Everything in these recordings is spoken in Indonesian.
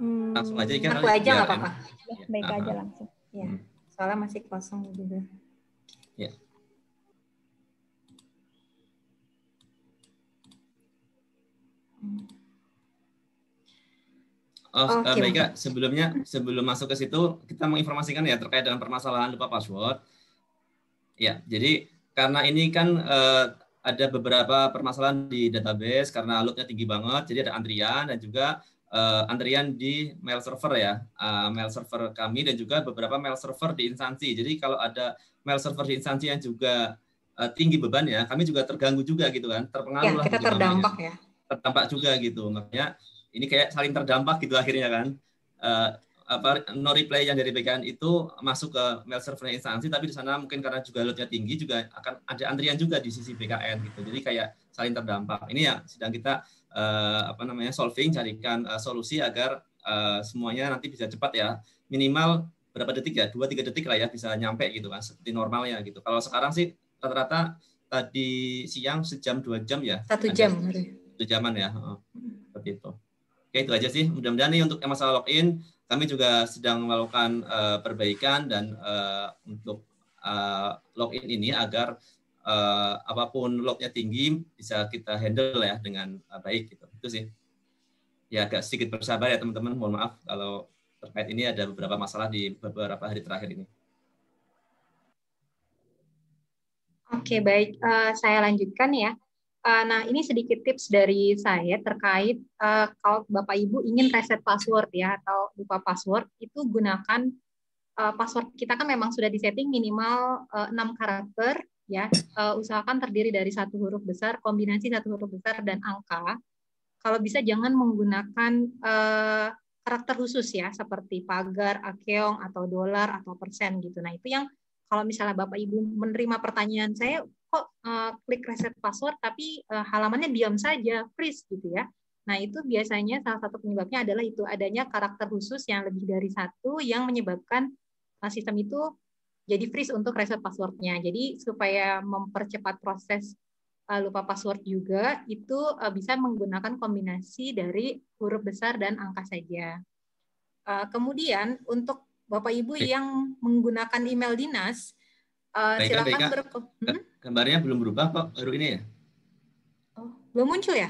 Langsung aja kan Aku aja nggak apa-apa. Baik aja langsung. Ya, soalnya masih kosong juga. Ya. Baik Kak, sebelum masuk ke situ, kita menginformasikan ya terkait dengan permasalahan lupa password. Ya, jadi karena ini kan ada beberapa permasalahan di database karena loadnya tinggi banget, jadi ada antrian dan juga antrian di mail server ya, mail server kami dan juga beberapa mail server di instansi. Jadi kalau ada mail server di instansi yang juga tinggi beban ya, kami juga terganggu juga gitu kan, terpengaruh lah. Kita terdampak ya. Terdampak juga gitu, makanya ini kayak saling terdampak gitu akhirnya kan. No reply yang dari BKN itu masuk ke mail server instansi, tapi di sana mungkin karena juga loadnya tinggi juga akan ada antrian juga di sisi BKN gitu. Jadi kayak saling terdampak. Ini yang sedang kita solving, carikan solusi agar semuanya nanti bisa cepat ya. Minimal berapa detik ya? 2-3 detik lah ya bisa nyampe gitu kan seperti normalnya gitu. Kalau sekarang sih rata-rata tadi siang sejam 2 jam ya. 1 jam. 1 jaman ya. Seperti itu. Oke, itu aja sih. Mudah-mudahan nih untuk masalah login kami juga sedang melakukan perbaikan dan untuk login ini agar apapun lognya tinggi bisa kita handle ya dengan baik gitu. Itu sih. Ya agak sedikit bersabar ya teman-teman. Mohon maaf kalau terkait ini ada beberapa masalah di beberapa hari terakhir ini. Oke, baik. Saya lanjutkan ya. Nah, ini sedikit tips dari saya terkait kalau Bapak Ibu ingin reset password ya atau lupa password, itu gunakan password kita kan memang sudah disetting minimal 6 karakter ya. Usahakan terdiri dari 1 huruf besar, kombinasi 1 huruf besar dan angka. Kalau bisa jangan menggunakan karakter khusus ya seperti pagar, akeong atau dolar atau persen gitu. Nah, itu yang kalau misalnya Bapak Ibu menerima pertanyaan saya, kok klik reset password tapi halamannya diam saja, freeze gitu ya. Nah, itu biasanya salah satu penyebabnya adalah itu adanya karakter khusus yang lebih dari 1 yang menyebabkan sistem itu jadi freeze untuk reset passwordnya. Jadi supaya mempercepat proses lupa password juga, itu bisa menggunakan kombinasi dari huruf besar dan angka saja. Kemudian untuk Bapak Ibu yang menggunakan email dinas, silakan gambarnya belum berubah kok, baru ini ya? Oh, belum muncul ya?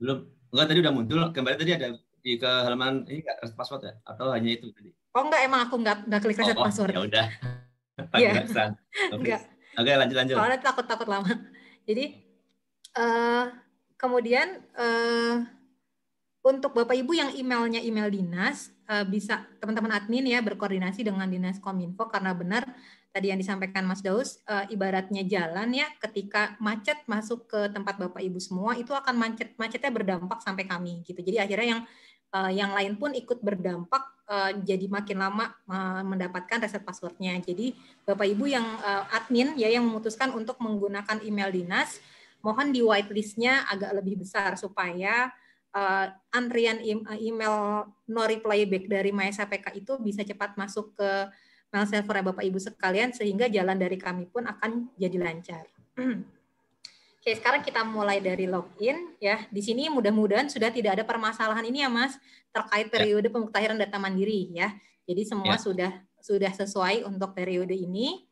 Belum. Enggak, tadi udah muncul. Gambarnya tadi ada di ke halaman ini enggak reset password ya? Atau hanya itu tadi? Oh enggak, emang aku enggak klik reset password. Ya udah. Iya. Enggak. Oke, lanjut. Soalnya takut lama. Jadi kemudian untuk Bapak Ibu yang emailnya email dinas, bisa teman-teman admin ya berkoordinasi dengan Dinas Kominfo karena benar tadi yang disampaikan Mas Daus, ibaratnya jalan ya, ketika macet masuk ke tempat Bapak Ibu semua itu akan macetnya berdampak sampai kami gitu. Jadi akhirnya yang lain pun ikut berdampak, jadi makin lama mendapatkan reset passwordnya. Jadi Bapak Ibu yang admin ya yang memutuskan untuk menggunakan email dinas, mohon di whitelist-nya agak lebih besar supaya antrian email no reply back dari MySAPK itu bisa cepat masuk ke mail server Bapak Ibu sekalian sehingga jalan dari kami pun akan jadi lancar. Oke, sekarang kita mulai dari login ya. Di sini mudah-mudahan sudah tidak ada permasalahan ini ya Mas terkait periode pemuktahiran data mandiri ya. Jadi semua sudah sesuai untuk periode ini.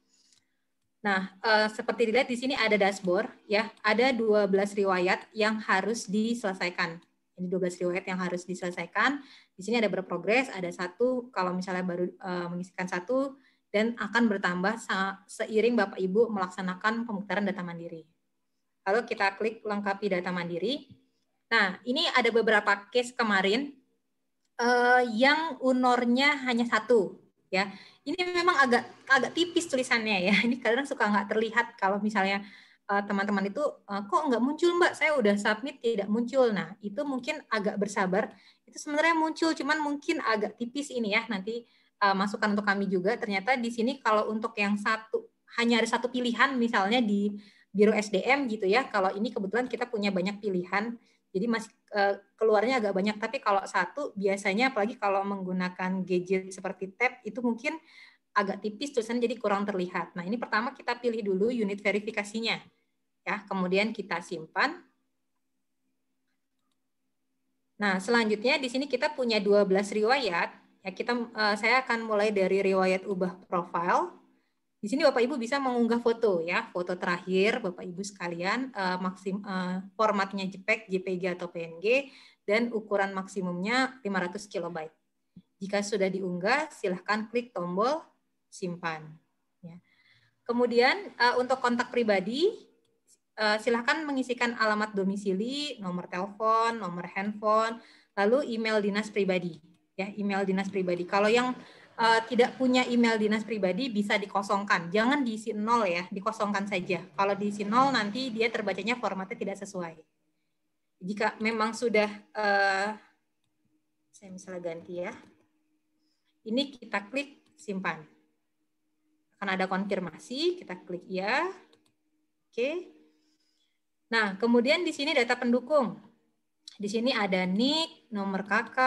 Nah, seperti dilihat di sini ada dashboard ya, ada 12 riwayat yang harus diselesaikan. Ini 12 riwayat yang harus diselesaikan. Di sini ada berprogres, ada 1 kalau misalnya baru mengisikan 1 dan akan bertambah seiring Bapak Ibu melaksanakan pemuktaran data mandiri. Lalu kita klik lengkapi data mandiri. Nah, ini ada beberapa case kemarin yang UNOR-nya hanya 1 ya. Ini memang agak tipis tulisannya ya. Ini kadang suka nggak terlihat kalau misalnya teman-teman itu kok nggak muncul Mbak, saya udah submit tidak muncul. Nah, itu mungkin agak bersabar. Itu sebenarnya muncul, cuman mungkin agak tipis ini ya. Nanti masukan untuk kami juga. Ternyata di sini kalau untuk yang hanya ada 1 pilihan, misalnya di Biro SDM gitu ya. Kalau ini kebetulan kita punya banyak pilihan, jadi masih keluarnya agak banyak. Tapi kalau 1 biasanya, apalagi kalau menggunakan gadget seperti tab, itu mungkin agak tipis tulisannya jadi kurang terlihat. Nah, ini pertama kita pilih dulu unit verifikasinya. Ya, kemudian kita simpan. Nah, selanjutnya di sini kita punya 12 riwayat. Ya, saya akan mulai dari riwayat ubah profil. Di sini Bapak Ibu bisa mengunggah foto ya, foto terakhir Bapak Ibu sekalian, formatnya JPEG, JPG atau PNG, dan ukuran maksimumnya 500 KB. Jika sudah diunggah, silahkan klik tombol simpan. Ya. Kemudian untuk kontak pribadi, silahkan mengisikan alamat domisili, nomor telepon, nomor handphone, lalu email dinas pribadi. Ya, email dinas pribadi. Kalau yang tidak punya email dinas pribadi bisa dikosongkan. Jangan diisi 0 ya, dikosongkan saja. Kalau diisi 0 nanti dia terbacanya formatnya tidak sesuai. Jika memang sudah, saya misalnya ganti ya. Ini kita klik simpan. Akan ada konfirmasi, kita klik ya. Oke. Nah, kemudian di sini data pendukung. Di sini ada NIK, nomor KK,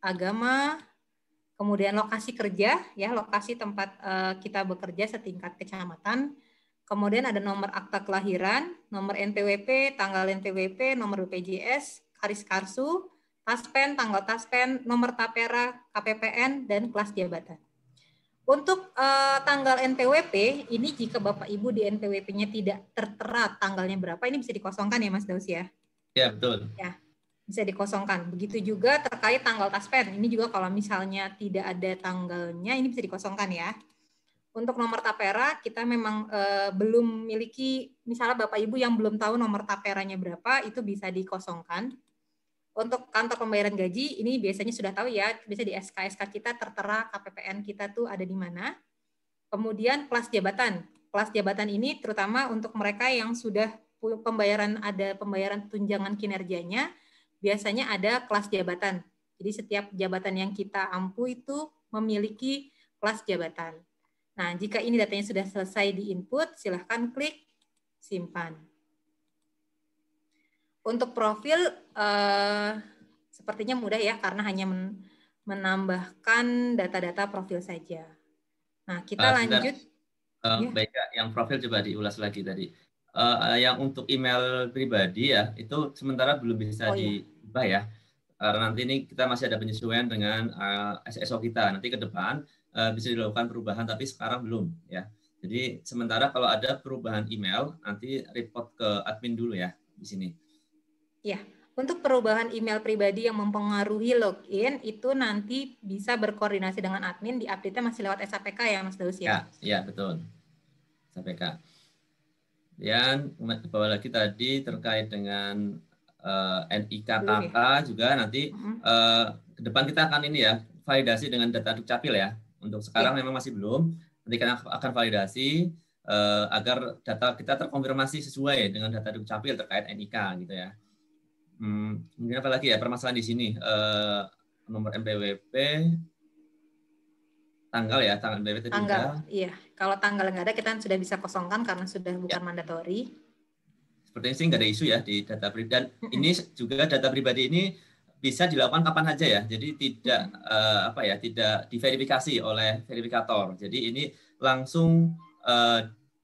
agama, kemudian lokasi kerja, ya lokasi tempat kita bekerja setingkat kecamatan. Kemudian ada nomor akta kelahiran, nomor NPWP, tanggal NPWP, nomor BPJS, Karis Karsu, Taspen, tanggal Taspen, nomor Tapera, KPPN, dan kelas jabatan. Untuk tanggal NPWP, ini jika Bapak Ibu di NPWP-nya tidak tertera tanggalnya berapa, ini bisa dikosongkan ya Mas Daus ya? Ya, betul. Ya, bisa dikosongkan. Begitu juga terkait tanggal Taspen. Ini juga kalau misalnya tidak ada tanggalnya, ini bisa dikosongkan ya. Untuk nomor tapera, kita memang belum miliki, misalnya Bapak Ibu yang belum tahu nomor taperanya berapa, itu bisa dikosongkan. Untuk kantor pembayaran gaji, ini biasanya sudah tahu ya, bisa di SK-SK kita tertera KPPN kita tuh ada di mana. Kemudian kelas jabatan. Kelas jabatan ini terutama untuk mereka yang sudah ada pembayaran tunjangan kinerjanya, biasanya ada kelas jabatan. Jadi setiap jabatan yang kita ampu itu memiliki kelas jabatan. Nah, jika ini datanya sudah selesai di-input, silahkan klik simpan. Untuk profil, sepertinya mudah ya, karena hanya menambahkan data-data profil saja. Nah, kita lanjut. Baik, yang profil coba diulas lagi tadi. Yang untuk email pribadi ya, itu sementara belum bisa diubah ya. Karena nanti ini kita masih ada penyesuaian dengan SSO kita. Nanti ke depan bisa dilakukan perubahan, tapi sekarang belum ya. Jadi sementara kalau ada perubahan email, nanti report ke admin dulu ya di sini. Ya, untuk perubahan email pribadi yang mempengaruhi login, itu nanti bisa berkoordinasi dengan admin, di update-nya masih lewat SAPK ya Mas Daus ya? Ya, betul. SAPK. Dan ke bawah lagi tadi terkait dengan NIK KK juga nanti ke depan kita akan ini ya, validasi dengan data Dukcapil ya. Untuk sekarang memang masih belum, nanti kita akan validasi agar data kita terkonfirmasi sesuai dengan data Dukcapil terkait NIK gitu ya. Kemudian apa lagi ya permasalahan di sini, nomor MPWP, tanggal ya, tanggal MPWP tadi udah. Iya, kalau tanggal nggak ada kita sudah bisa kosongkan karena sudah bukan mandatori. Sepertinya sih nggak ada isu ya di data pribadi. Dan ini juga data pribadi ini bisa dilakukan kapan saja ya. Jadi tidak tidak diverifikasi oleh verifikator. Jadi ini langsung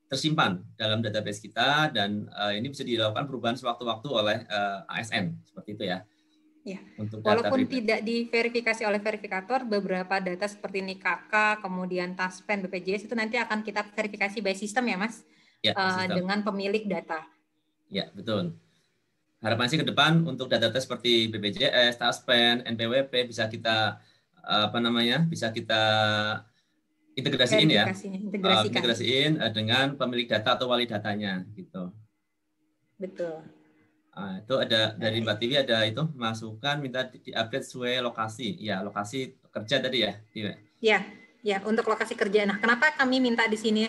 tersimpan dalam database kita dan ini bisa dilakukan perubahan sewaktu-waktu oleh ASN seperti itu ya. Ya. Walaupun tidak diverifikasi oleh verifikator, beberapa data seperti NIK KK, kemudian Taspen, BPJS itu nanti akan kita verifikasi by system ya Mas, ya, dengan pemilik data. Ya, betul. Harapan sih ke depan untuk data-data seperti BPJS, Taspen, NPWP bisa kita bisa kita integrasiin ya. Integrasiin dengan pemilik data atau wali datanya gitu. Betul. Nah, itu ada dari Mbak Tiwi ada itu masukan minta diupdate sesuai lokasi. Ya, lokasi kerja tadi ya. Ya, ya untuk lokasi kerja. Nah, kenapa kami minta di sini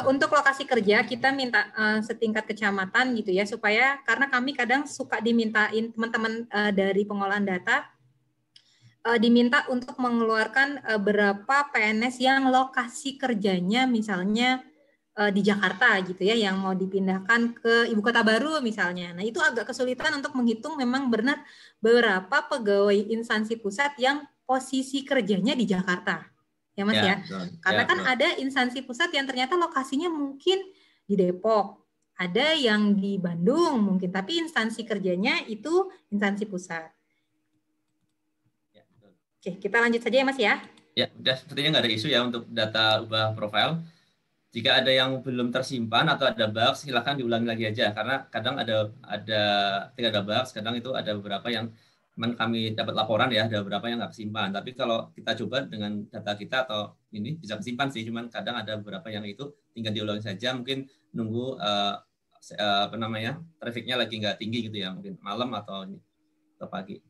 untuk lokasi kerja kita minta setingkat kecamatan gitu ya, supaya karena kami kadang suka dimintain teman-teman dari pengolahan data diminta untuk mengeluarkan berapa PNS yang lokasi kerjanya misalnya di Jakarta gitu ya, yang mau dipindahkan ke ibu kota baru misalnya. Nah, itu agak kesulitan untuk menghitung memang benar berapa pegawai instansi pusat yang posisi kerjanya di Jakarta. Ya Mas ya. betul. Karena Ya, kan betul. ada instansi pusat yang ternyata lokasinya mungkin di Depok, ada yang di Bandung mungkin, tapi instansi kerjanya itu instansi pusat. Ya, betul. Oke, kita lanjut saja ya Mas ya. Ya, udah sepertinya nggak ada isu ya untuk data ubah profile. Jika ada yang belum tersimpan atau ada bug, silakan diulangi lagi aja. Karena kadang ketika ada bug, kadang itu ada beberapa yang kami dapat laporan ya, ada beberapa yang nggak kesimpan. Tapi kalau kita coba dengan data kita atau ini bisa kesimpan sih, cuman kadang ada beberapa yang itu tinggal diulangi saja. Mungkin nunggu apa namanya trafficnya lagi nggak tinggi gitu ya, mungkin malam atau pagi.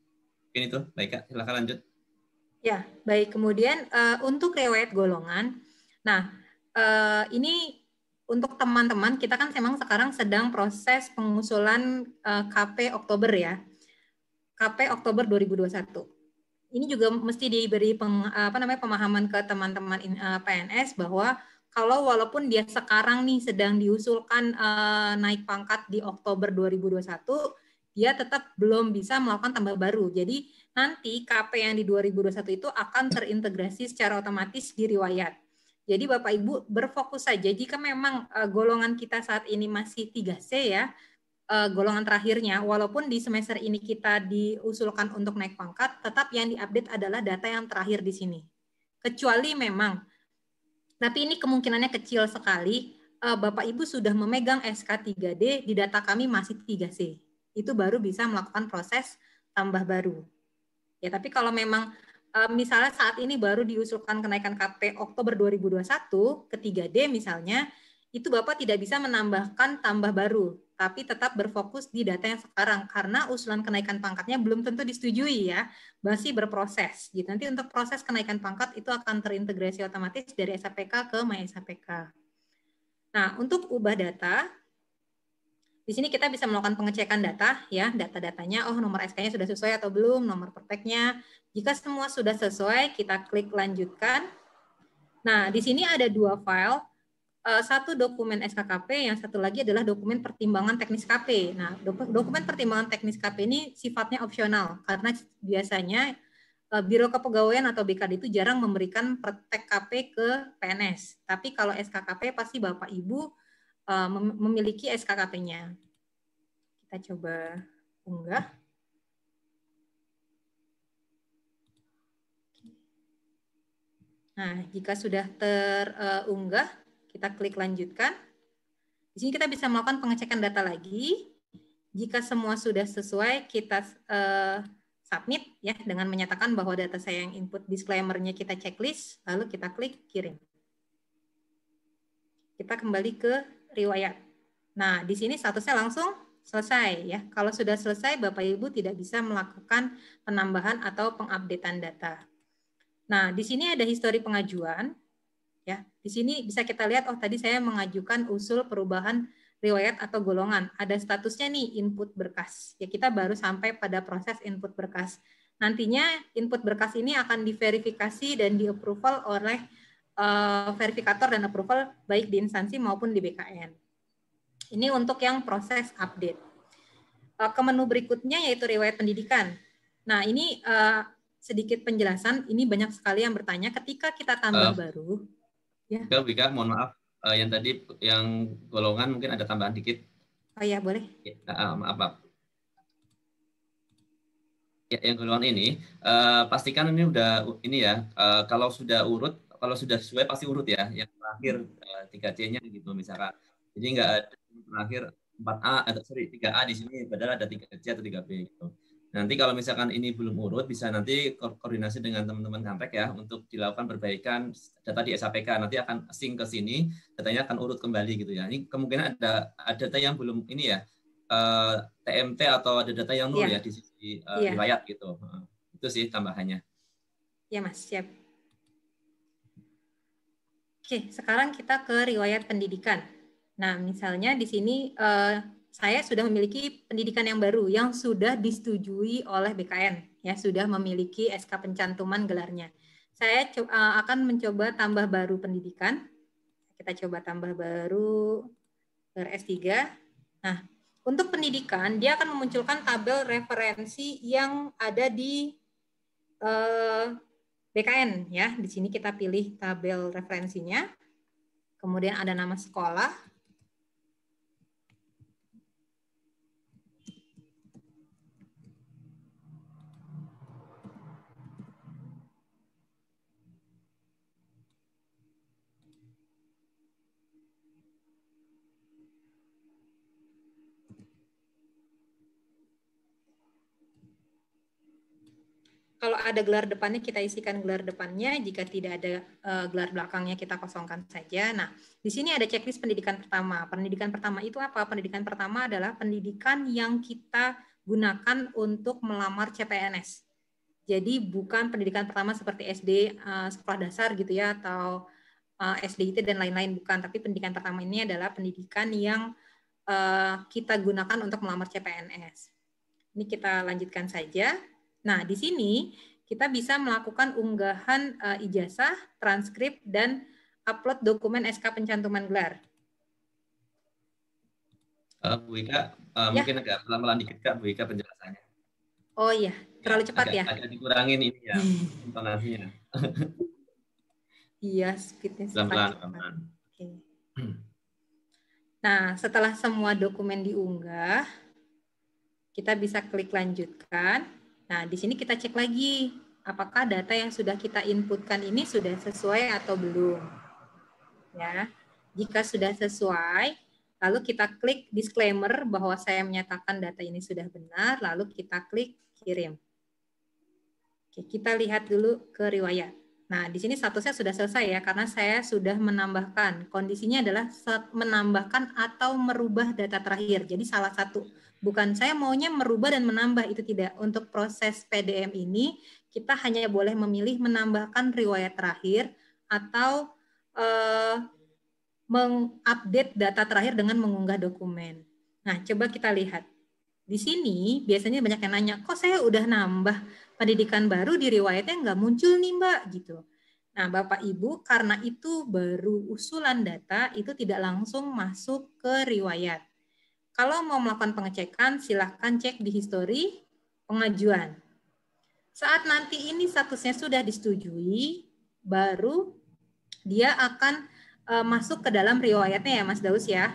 Mungkin itu, baik Kak, silakan lanjut. Ya, baik. Kemudian untuk riwayat golongan, nah ini untuk teman-teman, kita kan memang sekarang sedang proses pengusulan KP Oktober ya. KP Oktober 2021. Ini juga mesti diberi pemahaman ke teman-teman PNS bahwa kalau walaupun dia sekarang nih sedang diusulkan naik pangkat di Oktober 2021, dia tetap belum bisa melakukan tambah baru. Jadi nanti KP yang di 2021 itu akan terintegrasi secara otomatis di riwayat. Jadi Bapak Ibu berfokus saja jika memang golongan kita saat ini masih 3C ya, golongan terakhirnya, walaupun di semester ini kita diusulkan untuk naik pangkat, tetap yang diupdate adalah data yang terakhir di sini. Kecuali memang, tapi ini kemungkinannya kecil sekali, Bapak Ibu sudah memegang SK 3D, di data kami masih 3C. Itu baru bisa melakukan proses tambah baru. Ya, tapi kalau memang misalnya saat ini baru diusulkan kenaikan KP Oktober 2021 ke 3D misalnya, itu Bapak tidak bisa menambahkan tambah baru, tapi tetap berfokus di data yang sekarang karena usulan kenaikan pangkatnya belum tentu disetujui ya, masih berproses. Gitu. Nanti untuk proses kenaikan pangkat itu akan terintegrasi otomatis dari SAPK ke MySAPK. Nah, untuk ubah data, di sini kita bisa melakukan pengecekan data, ya, data-datanya, oh nomor SK-nya sudah sesuai atau belum, nomor prakteknya. Jika semua sudah sesuai, kita klik lanjutkan. Nah, di sini ada dua file, satu dokumen SKKP, yang satu lagi adalah dokumen pertimbangan teknis KP. Nah, dokumen pertimbangan teknis KP ini sifatnya opsional, karena biasanya Biro Kepegawaian atau BKD itu jarang memberikan praktek KP ke PNS. Tapi kalau SKKP pasti Bapak Ibu memiliki SKKP-nya. Kita coba unggah. Nah, jika sudah terunggah, kita klik lanjutkan. Di sini kita bisa melakukan pengecekan data lagi. Jika semua sudah sesuai, kita submit ya dengan menyatakan bahwa data saya yang input disclaimer-nya kita checklist, lalu kita klik kirim. Kita kembali ke riwayat. Nah, di sini statusnya langsung selesai ya. Kalau sudah selesai, Bapak Ibu tidak bisa melakukan penambahan atau pengupdatean data. Nah, di sini ada histori pengajuan. Ya, di sini bisa kita lihat, oh tadi saya mengajukan usul perubahan riwayat atau golongan. Ada statusnya nih input berkas. Ya, kita baru sampai pada proses input berkas. Nantinya input berkas ini akan diverifikasi dan di-approval oleh verifikator dan approval baik di instansi maupun di BKN. Ini untuk yang proses update. Ke menu berikutnya yaitu riwayat pendidikan. Nah, ini sedikit penjelasan. Ini banyak sekali yang bertanya ketika kita tambah baru. Ya. Bika, mohon maaf, yang tadi yang golongan mungkin ada tambahan dikit. Oh ya, boleh. Ya, maaf. Ya, yang golongan ini pastikan ini udah ini ya, kalau sudah sesuai pasti urut ya. Yang terakhir 3C-nya gitu misalkan. Jadi nggak ada terakhir 4A atau 3A di sini padahal ada 3C atau 3B gitu. Nanti kalau misalkan ini belum urut, bisa nanti koordinasi dengan teman-teman Kampek ya untuk dilakukan perbaikan data di SAPK. Nanti akan sync ke sini, datanya akan urut kembali gitu ya. Ini kemungkinan ada data yang belum ini ya, TMT atau ada data yang nol ya di sisi riwayat gitu. Itu sih tambahannya. Ya Mas, siap. Oke, sekarang kita ke riwayat pendidikan. Nah, misalnya di sini saya sudah memiliki pendidikan yang baru yang sudah disetujui oleh BKN, ya sudah memiliki SK pencantuman gelarnya. Saya akan mencoba tambah baru pendidikan. Kita coba tambah baru S3. Nah, untuk pendidikan dia akan memunculkan tabel referensi yang ada di BKN ya. Di sini kita pilih tabel referensinya. Kemudian ada nama sekolah. Kalau ada gelar depannya, kita isikan gelar depannya. Jika tidak ada gelar belakangnya, kita kosongkan saja. Nah, di sini ada checklist pendidikan pertama. Pendidikan pertama itu apa? Pendidikan pertama adalah pendidikan yang kita gunakan untuk melamar CPNS. Jadi bukan pendidikan pertama seperti SD, sekolah dasar gitu ya, atau SDIT dan lain-lain, bukan. Tapi pendidikan pertama ini adalah pendidikan yang kita gunakan untuk melamar CPNS. Ini kita lanjutkan saja. Nah, di sini kita bisa melakukan unggahan ijazah, transkrip, dan upload dokumen SK pencantuman gelar. Bu Ika, Ya. mungkin agak pelan-pelan dikit Kak, Bu Ika penjelasannya. Oh iya, terlalu cepat ya? Agak dikurangin ini ya, intonasinya. Iya, speednya Pelan-pelan. Oke. Nah, setelah semua dokumen diunggah, kita bisa klik lanjutkan. Nah, di sini kita cek lagi, apakah data yang sudah kita inputkan ini sudah sesuai atau belum. Ya, jika sudah sesuai, lalu kita klik disclaimer bahwa saya menyatakan data ini sudah benar, lalu kita klik kirim. Oke, kita lihat dulu ke riwayat. Nah, di sini statusnya sudah selesai ya, karena saya sudah menambahkan. Kondisinya adalah menambahkan atau merubah data terakhir. Jadi salah satu. Bukan saya maunya merubah dan menambah, itu tidak. Untuk proses PDM ini, kita hanya boleh memilih menambahkan riwayat terakhir atau mengupdate data terakhir dengan mengunggah dokumen. Nah, coba kita lihat. Di sini biasanya banyak yang nanya, kok saya udah nambah pendidikan baru di riwayatnya nggak muncul nih Mbak, gitu. Nah, Bapak Ibu, karena itu baru usulan data, itu tidak langsung masuk ke riwayat. Kalau mau melakukan pengecekan, silahkan cek di histori pengajuan. Saat nanti ini statusnya sudah disetujui, baru dia akan masuk ke dalam riwayatnya ya Mas Daus ya.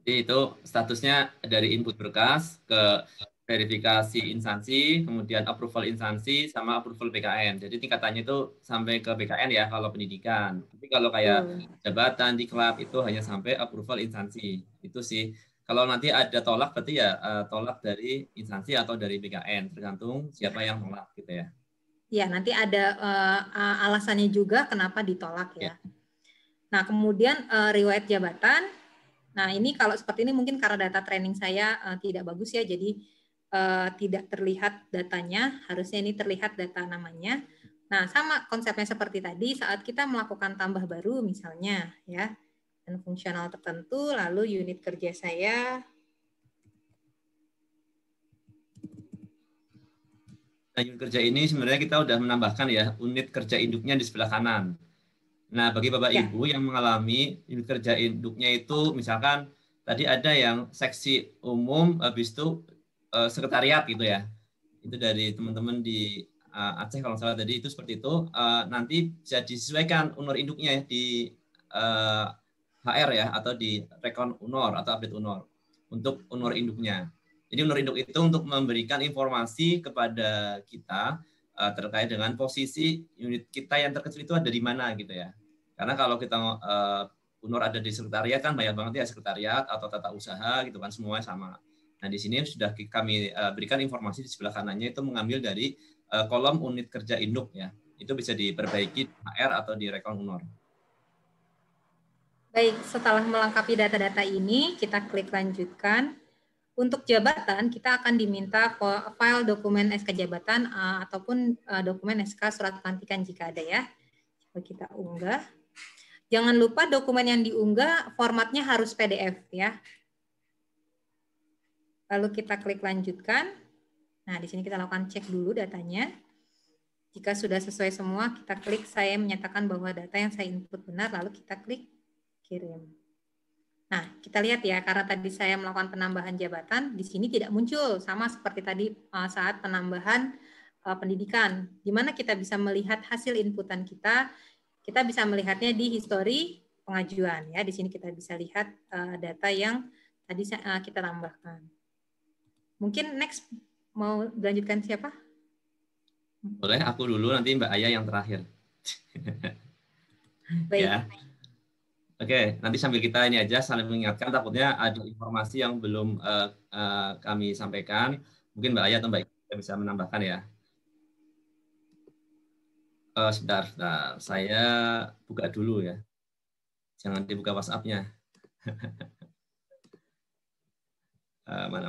Jadi itu statusnya dari input berkas ke verifikasi instansi, kemudian approval instansi, sama approval BKN. Jadi tingkatannya itu sampai ke BKN ya kalau pendidikan. Tapi kalau kayak jabatan, diklat itu hanya sampai approval instansi. Itu sih. Kalau nanti ada tolak berarti ya tolak dari instansi atau dari BKN, tergantung siapa yang tolak gitu ya. Ya, nanti ada alasannya juga kenapa ditolak ya. Nah, kemudian riwayat jabatan. Nah, ini kalau seperti ini mungkin karena data training saya tidak bagus ya, jadi tidak terlihat datanya, harusnya ini terlihat data namanya. Nah, sama konsepnya seperti tadi, saat kita melakukan tambah baru misalnya, ya, dan fungsional tertentu, lalu unit kerja saya. Nah, unit kerja ini sebenarnya kita udah menambahkan ya, unit kerja induknya di sebelah kanan. Nah, bagi Bapak Ibu yang mengalami unit kerja induknya itu, misalkan tadi ada yang seksi umum, habis itu sekretariat gitu ya. Itu dari teman-teman di Aceh kalau salah tadi itu seperti itu. Nanti bisa disesuaikan unor induknya ya, di HR ya, atau di rekon unor atau update unor untuk unor induknya. Jadi unor induk itu untuk memberikan informasi kepada kita terkait dengan posisi unit kita yang terkecil itu ada di mana gitu ya. Karena kalau kita unor ada di sekretariat kan banyak banget ya, sekretariat atau tata usaha gitu kan, semuanya sama. Nah, di sini sudah kami berikan informasi di sebelah kanannya itu mengambil dari kolom unit kerja induk ya. Itu bisa diperbaiki HR atau di rekon unor. Baik, setelah melengkapi data-data ini, kita klik lanjutkan. Untuk jabatan, kita akan diminta file dokumen SK jabatan ataupun dokumen SK surat pelantikan jika ada ya. Coba kita unggah. Jangan lupa dokumen yang diunggah formatnya harus PDF ya. Lalu kita klik lanjutkan. Nah, di sini kita lakukan cek dulu datanya. Jika sudah sesuai semua, kita klik saya menyatakan bahwa data yang saya input benar, lalu kita klik kirim. Nah, kita lihat ya, karena tadi saya melakukan penambahan jabatan, di sini tidak muncul, sama seperti tadi saat penambahan pendidikan, di mana kita bisa melihat hasil inputan kita. Kita bisa melihatnya di histori pengajuan ya. Di sini kita bisa lihat data yang tadi kita tambahkan. Mungkin next mau dilanjutkan siapa? Boleh aku dulu, nanti Mbak Aya yang terakhir. Baik. Ya. Oke, nanti sambil kita ini aja saling mengingatkan, takutnya ada informasi yang belum kami sampaikan. Mungkin Mbak Aya atau Mbak Ika bisa menambahkan ya. Sebentar, saya buka dulu ya. Jangan dibuka WhatsApp-nya. Mana.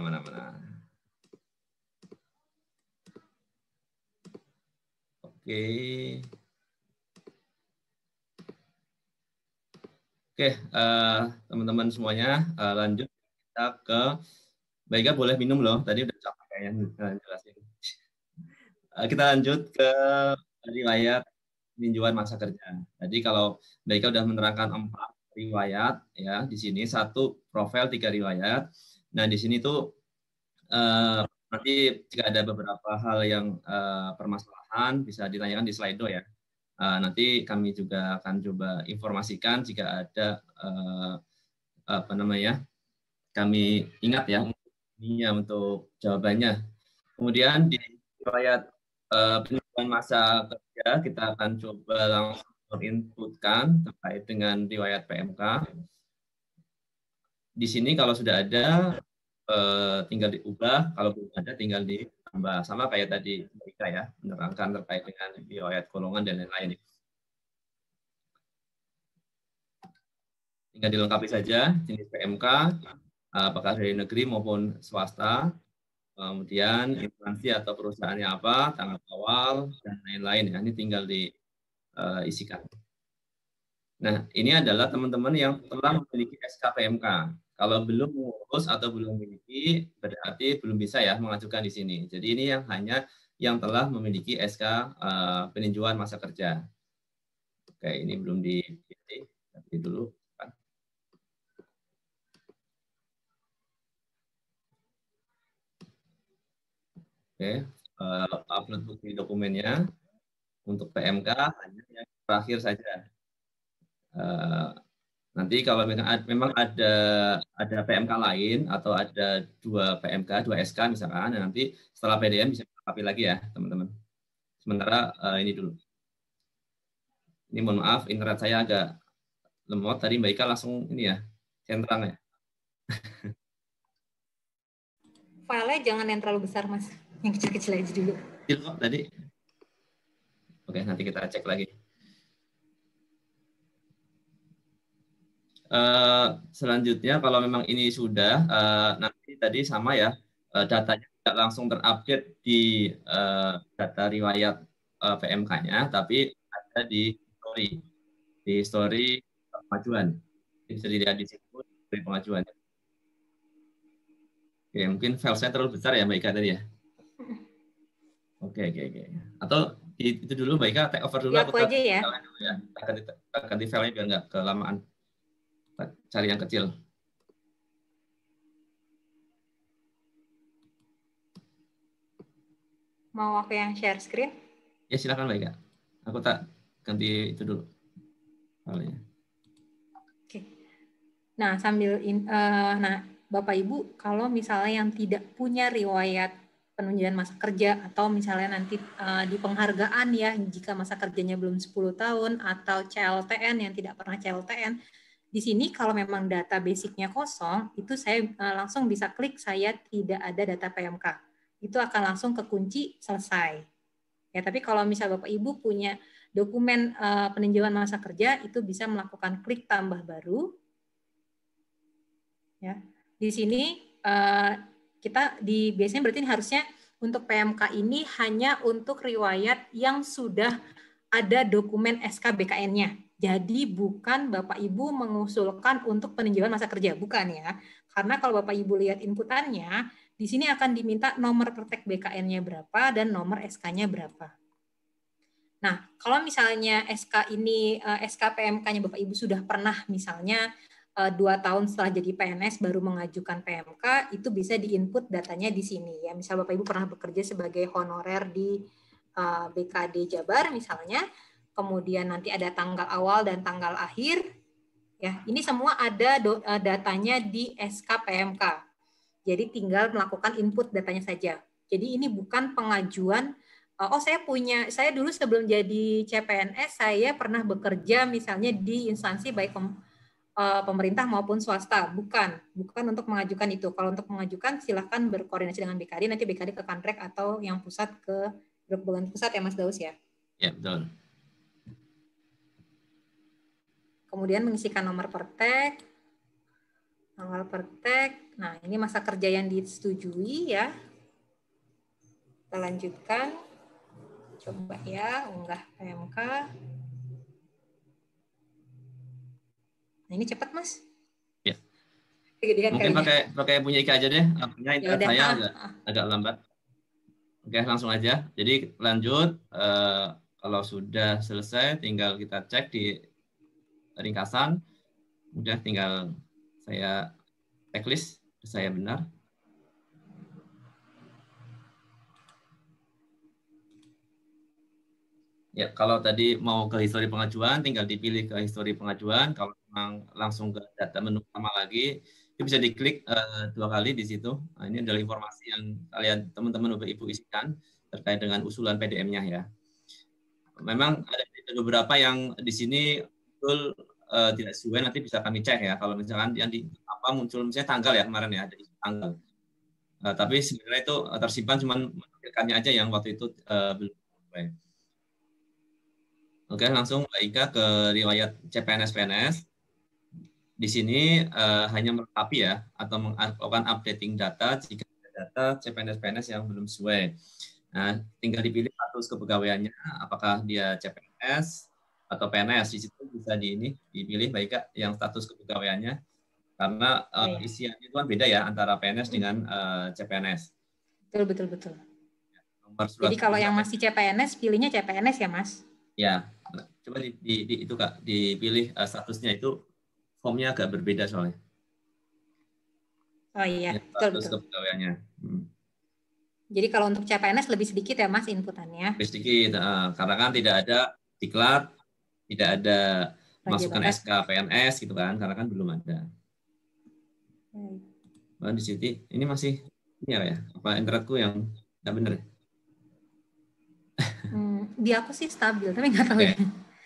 Oke, teman-teman semuanya, lanjut kita ke Mbak Ika boleh minum loh. Tadi udah capek kayaknya jelasin. Kita lanjut ke riwayat peninjauan masa kerja. Jadi kalau Mbak Ika udah menerangkan 4 riwayat ya di sini, 1 profil 3 riwayat. Nah di sini tuh nanti jika ada beberapa hal yang permasalahan bisa ditanyakan di Slido ya. Nanti kami juga akan coba informasikan jika ada kami ingat ya untuk jawabannya. Kemudian di riwayat peninjauan masa kerja kita akan coba langsung menginputkan terkait dengan riwayat PMK. Di sini kalau sudah ada tinggal diubah, kalau belum ada tinggal ditambah. Sama kayak tadi mereka ya, menerangkan terkait dengan riwayat golongan dan lain-lain. Tinggal dilengkapi saja jenis PMK, apakah dari negeri maupun swasta, kemudian instansi atau perusahaannya apa, tanggal awal, dan lain-lain. Ini tinggal diisikan. Nah, ini adalah teman-teman yang telah memiliki SK PMK. Kalau belum mengurus atau belum memiliki, berarti belum bisa ya mengajukan di sini. Jadi ini yang hanya yang telah memiliki SK peninjauan masa kerja. Oke, ini belum dipilih. Tapi dulu. Oke, upload bukti dokumennya. Untuk PMK hanya yang terakhir saja. Nanti kalau memang ada PMK lain atau ada 2 PMK, 2 SK misalkan, nanti setelah PDM bisa dilengkapi lagi ya teman-teman. Sementara ini dulu. Ini mohon maaf, internet saya agak lemot. Tadi Mbak Ika langsung ini ya, centang ya. Filenya jangan yang terlalu besar Mas, yang kecil-kecil aja dulu. Kecil kok tadi. Oke, nanti kita cek lagi. Selanjutnya kalau memang ini sudah nanti tadi sama ya datanya tidak langsung terupdate di data riwayat PMK-nya, tapi ada di story pengajuan. Bisa dilihat di situ story pengajuan. Oke, mungkin file saya terlalu besar ya Mbak Ika tadi ya. Oke. Atau itu dulu Mbak Ika take over dulu. Aku aja ya. Ganti filenya biar nggak kelamaan. Cari yang kecil. Mau aku yang share screen? Ya silakan Mbak Ika. Aku tak ganti itu dulu. Oke. Nah sambil Bapak Ibu kalau misalnya yang tidak punya riwayat penunjukan masa kerja atau misalnya nanti di penghargaan ya jika masa kerjanya belum 10 tahun atau CLTN yang tidak pernah CLTN. Di sini kalau memang data basicnya kosong, itu saya langsung bisa klik saya tidak ada data PMK. Itu akan langsung ke kunci selesai. Ya, tapi kalau misal Bapak Ibu punya dokumen peninjauan masa kerja, itu bisa melakukan klik tambah baru. Ya, di sini kita biasanya berarti harusnya untuk PMK ini hanya untuk riwayat yang sudah ada dokumen SK BKN-nya. Jadi bukan Bapak Ibu mengusulkan untuk peninjauan masa kerja, bukan ya. Karena kalau Bapak Ibu lihat inputannya, di sini akan diminta nomor praktek BKN-nya berapa dan nomor SK-nya berapa. Nah, kalau misalnya SK ini, SK PMK-nya Bapak Ibu sudah pernah misalnya 2 tahun setelah jadi PNS baru mengajukan PMK, itu bisa diinput datanya di sini. Ya, misal Bapak Ibu pernah bekerja sebagai honorer di BKD Jabar misalnya, kemudian nanti ada tanggal awal dan tanggal akhir, ya ini semua ada datanya di SKPMK. Jadi tinggal melakukan input datanya saja. Jadi ini bukan pengajuan, saya dulu sebelum jadi CPNS, saya pernah bekerja misalnya di instansi baik pemerintah maupun swasta. Bukan untuk mengajukan itu. Kalau untuk mengajukan silahkan berkoordinasi dengan BKD, nanti BKD ke Kanrek atau yang pusat ke Grup Bank Pusat ya Mas Daus ya. Ya, betul. Kemudian mengisikan nomor pertek, tanggal pertek. Nah, ini masa kerja yang disetujui ya. Kita lanjutkan. Coba ya, unggah PMK. Nah, ini cepat, Mas. Ya. Kegedean Mungkin kayaknya. pakai punya Ika aja deh. Punya internet saya agak lambat. Oke, langsung aja. Jadi lanjut. Kalau sudah selesai, tinggal kita cek di ringkasan. Udah tinggal saya checklist, saya benar. Ya, kalau tadi mau ke histori pengajuan, tinggal dipilih ke histori pengajuan. Kalau memang langsung ke data menu utama lagi, itu bisa diklik 2 kali di situ. Nah, ini adalah informasi yang kalian teman-teman Bapak Ibu isikan terkait dengan usulan PDM-nya ya. Memang ada beberapa yang di sini betul tidak sesuai, nanti bisa kami cek ya. Kalau misalkan yang di apa muncul misalnya tanggal ya kemarin ya, ada tanggal. Tapi sebenarnya itu tersimpan, cuman menampilkannya aja yang waktu itu belum sesuai. Oke, langsung Mbak Ika ke riwayat CPNS-PNS. Di sini hanya melengkapi ya, atau melakukan updating data jika ada data CPNS-PNS yang belum sesuai. Nah, tinggal dipilih status kepegawaiannya, apakah dia CPNS atau PNS. Di situ bisa dipilih Mbak Ika yang status kepegawaiannya, karena isiannya itu kan beda ya antara PNS dengan CPNS. Betul. Jadi kalau yang masih CPNS, pilihnya CPNS ya, Mas? Ya, coba itu Kak, dipilih statusnya itu formnya agak berbeda soalnya. Oh iya, status kepegawaiannya. Jadi kalau untuk CPNS lebih sedikit ya Mas inputannya? Lebih sedikit, karena kan tidak ada diklat, tidak ada masukan SK PNS gitu kan, karena kan belum ada. Nah, di sini ini masih ini ya, apa internetku yang nggak benar ya? Di aku sih stabil, tapi nggak tahu ya.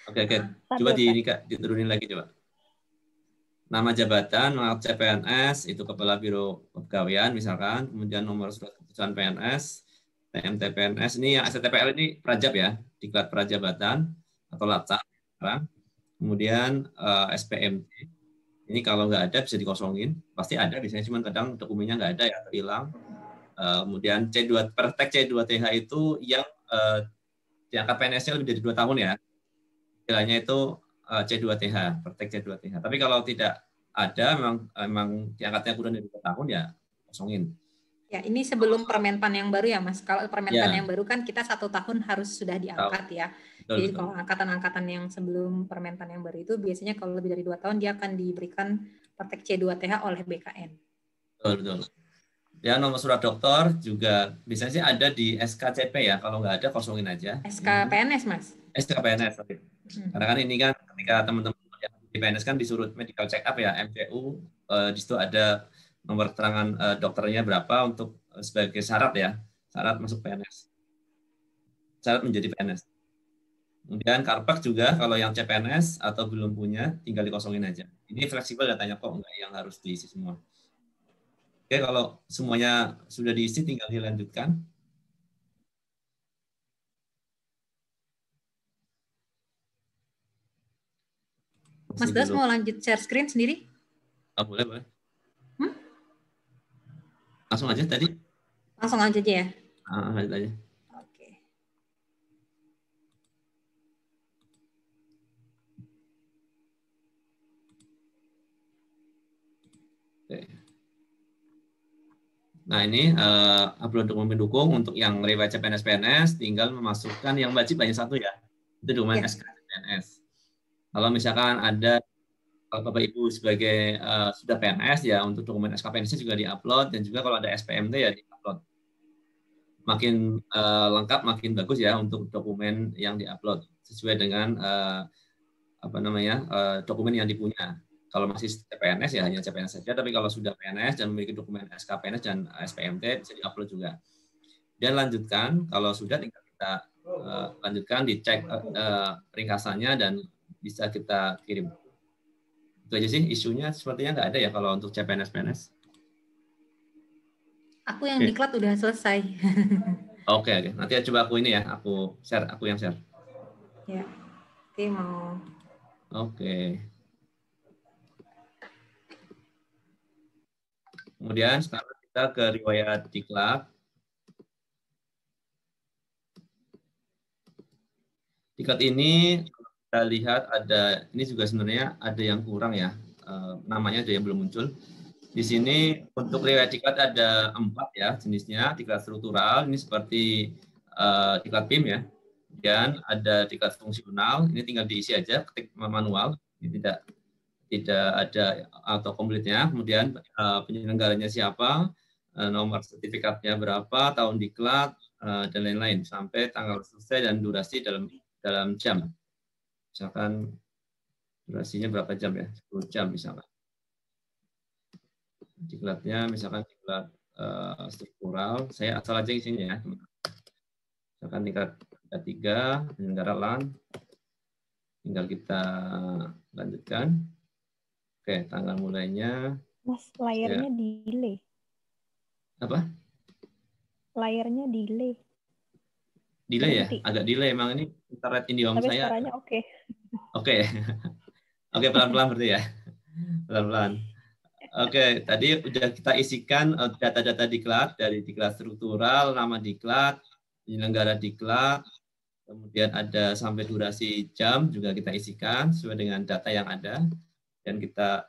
Oke. Coba diturunin lagi coba. Nama jabatan, nama CPNS, itu Kepala Biro Kepegawaian misalkan, kemudian nomor surat keputusan PNS, TMT PNS, ini yang STPL ini prajab ya, diklat prajabatan atau lapsa sekarang. Kemudian SPMT, ini kalau nggak ada bisa dikosongin, pasti ada, biasanya cuma kadang dokumennya nggak ada ya, hilang. Kemudian pertek C2TH itu yang diangkat PNS-nya lebih dari 2 tahun ya, istilahnya itu C2TH, pertek C2TH. Tapi kalau tidak ada, memang diangkatnya kurang dari 2 tahun ya kosongin. Ya, ini sebelum Permenpan yang baru ya, Mas. Kalau Permenpan yang baru kan kita 1 tahun harus sudah diangkat ya. Jadi kalau angkatan-angkatan yang sebelum Permenpan yang baru itu biasanya kalau lebih dari 2 tahun dia akan diberikan pertek C2TH oleh BKN. Betul. Ya, nomor surat dokter juga biasanya sih ada di SKCP ya. Kalau nggak ada kosongin aja. SKPNS, Mas. SKPNS. Karena kan ini kan ketika teman-teman yang di PNS kan disuruh medical check up ya, MCU, di situ ada nomor keterangan dokternya berapa untuk sebagai syarat ya, syarat masuk PNS, syarat menjadi PNS. Kemudian Karpak juga kalau yang CPNS atau belum punya tinggal dikosongin aja. Ini fleksibel datanya kok, enggak yang harus diisi semua. Oke, kalau semuanya sudah diisi tinggal dilanjutkan. Mas Das mau lanjut share screen sendiri? Boleh. Langsung aja tadi? Langsung aja ya? Lanjut aja. Oke. Nah ini upload dokumen pendukung untuk yang riwayat CPNS-PNS, tinggal memasukkan yang wajib hanya 1 ya, itu dokumen SK CPNS. Kalau misalkan ada Bapak Ibu sebagai sudah PNS ya, untuk dokumen SK PNS juga diupload, dan juga kalau ada SPMT ya diupload. makin lengkap, makin bagus ya untuk dokumen yang diupload sesuai dengan dokumen yang dipunya. Kalau masih CPNS ya hanya CPNS saja, tapi kalau sudah PNS dan memiliki dokumen SKPNS dan SPMT bisa diupload juga. Dan lanjutkan, kalau sudah tinggal kita lanjutkan, dicek ringkasannya dan bisa kita kirim. Itu aja sih, isunya sepertinya nggak ada ya kalau untuk CPNS PNS. Aku yang diklat udah selesai. Oke. Nanti coba aku ini ya, aku yang share. Ya, oke mau. Oke. Kemudian sekarang kita ke riwayat diklat. Diklat ini kita lihat ada, ini juga sebenarnya ada yang kurang ya, namanya ada yang belum muncul. Di sini untuk riwayat diklat ada 4 ya jenisnya, diklat struktural, ini seperti diklat PIM ya. Dan ada diklat fungsional, ini tinggal diisi aja, ketik manual, ini tidak ada autocomplete-nya. Kemudian penyelenggaranya siapa, nomor sertifikatnya berapa, tahun diklat, dan lain-lain, sampai tanggal selesai dan durasi dalam jam. Misalkan durasinya berapa jam ya, 10 jam misalkan. Diklatnya misalkan diklat struktural, saya asal aja isinya ya. Misalkan tingkat 3, penyelenggara LAN, tinggal kita lanjutkan. Oke, tanggal mulainya. Mas, layarnya delay. Apa? Layarnya delay. Delay ya? Agak delay emang ini internet IndiHome saya. Tapi suaranya oke. Oke. Oke, pelan-pelan berarti ya. Pelan-pelan. Oke, tadi udah kita isikan data-data diklat dari diklat struktural, nama diklat, penyelenggara diklat, kemudian ada sampai durasi jam juga kita isikan sesuai dengan data yang ada, dan kita